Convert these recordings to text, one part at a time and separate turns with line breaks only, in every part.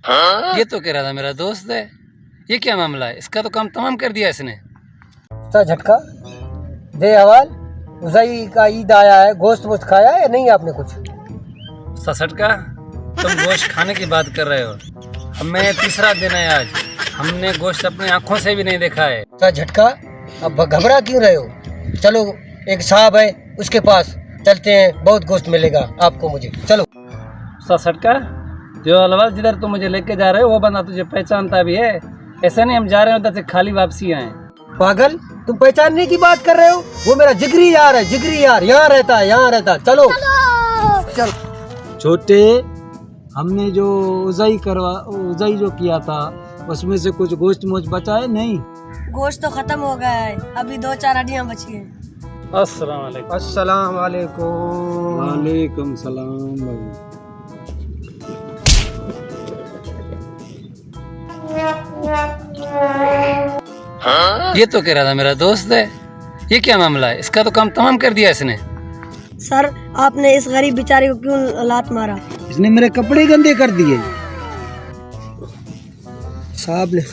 ये तो कह रहा था मेरा दोस्त है। ये क्या मामला है? इसका तो काम तमाम कर दिया इसने।
झटका दे हवाल। उज़ई का ईद आया है, गोश्त वोश्त खाया है या नहीं आपने कुछ?
ससटका, तुम गोश्त खाने की बात कर रहे हो। हमें तीसरा दिन है आज, हमने गोश्त अपनी आंखों से भी नहीं देखा है।
झटका, अब घबरा क्यों रहे हो? चलो, एक साहब है उसके पास चलते हैं, बहुत गोश्त मिलेगा आपको मुझे। चलो।
ससटका, जो अलवाल जिधर तुम मुझे लेके जा रहे हो वो बंदा तुझे पहचानता भी है? ऐसा नहीं हम जा रहे हो उधर से खाली वापसी आए।
पागल, तुम पहचानने की बात कर रहे हो? वो मेरा जिगरी यार है, जिगरी यार, यहाँ रहता है, यहाँ रहता है। चलो चलो।
छोटे, हमने जो उज़ई जो किया था उसमें से कुछ गोश्त मोच बचा है? नहीं,
गोश्त तो खत्म हो गया है, अभी 2-4 हड्डियां बची हैं।
अस्सलाम वालेकुम।
अस्सलाम वालेकुम।
वालेकुम सलाम भाई।
ये तो कह रहा था मेरा दोस्त है। ये क्या मामला है? इसका तो काम तमाम कर दिया इसने।
सर, आपने इस गरीब बेचारे को क्यों लात मारा?
इसने मेरे कपड़े गंदे कर दिए।
साहब ने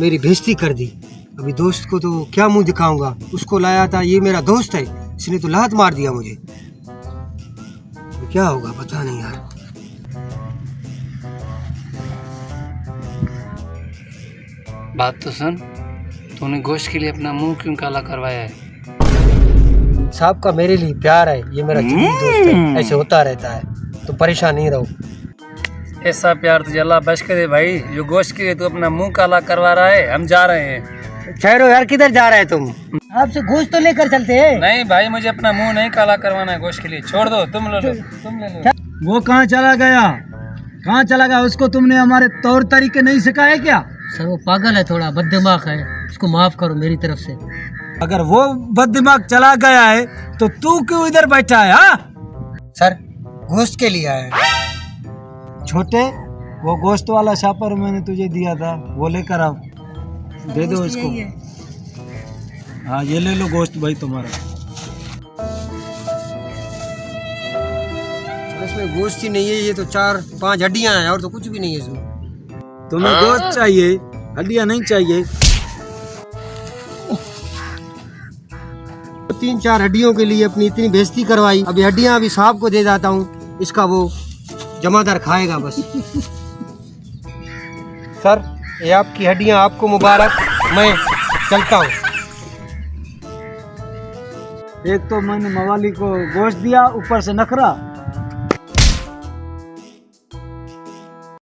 मेरी बेइज्जती कर दी। अभी दोस्त को तो क्या मुंह दिखाऊंगा? उसको लाया था, ये मेरा दोस्त है, इसने तो लात मार दिया मुझे। क्या होगा पता नहीं यार।
बात तो सुन, तूने गोश्त के लिए अपना मुंह क्यों काला करवाया है?
साहब का मेरे लिए प्यार है, ये मेरा जिगरी दोस्त है, ऐसे होता रहता है, तो परेशान नहीं रहो।
ऐसा प्यार तुझे अल्लाह बख्श के दे भाई। जो गोश्त के लिए तू अपना मुंह काला करवा रहा है। हम जा रहे हैं।
ठहरो यार, किधर जा रहे हैं तुम? आपसे गोश्त तो लेकर चलते हैं।
नहीं भाई, मुझे अपना मुंह नहीं काला करवाना है गोश्त के लिए। छोड़ दो, तुम ले लो, तुम ले लो।
वो कहाँ चला गया? कहाँ चला गया? उसको तुमने हमारे तौर तरीके नहीं सिखाए क्या?
सर वो पागल है, थोड़ा बददिमाग है, उसको माफ करो मेरी तरफ से।
अगर वो बददिमाग चला गया है तो तू क्यों इधर बैठा है? हाँ
सर, गोश्त के लिए आया है।
छोटे, वो गोश्त वाला शापर मैंने तुझे दिया था, वो लेकर आओ, दे दो इसको। हाँ, ये ले लो गोश्त भाई तुम्हारा।
इसमें गोश्त ही नहीं है, ये तो 4-5 हड्डियां हैं और तो कुछ भी नहीं है इसमें।
तुम्हें गोश्त चाहिए, हड्डियां नहीं चाहिए?
3-4 हड्डियों के लिए अपनी इतनी बेइज्जती करवाई। अभी हड्डियां अभी साहब को दे जाता हूँ, इसका वो जमादार खाएगा बस। सर, ये आपकी हड्डियां, आपको मुबारक, मैं चलता हूँ।
एक तो मैंने मवाली को गोश्त दिया, ऊपर से नखरा।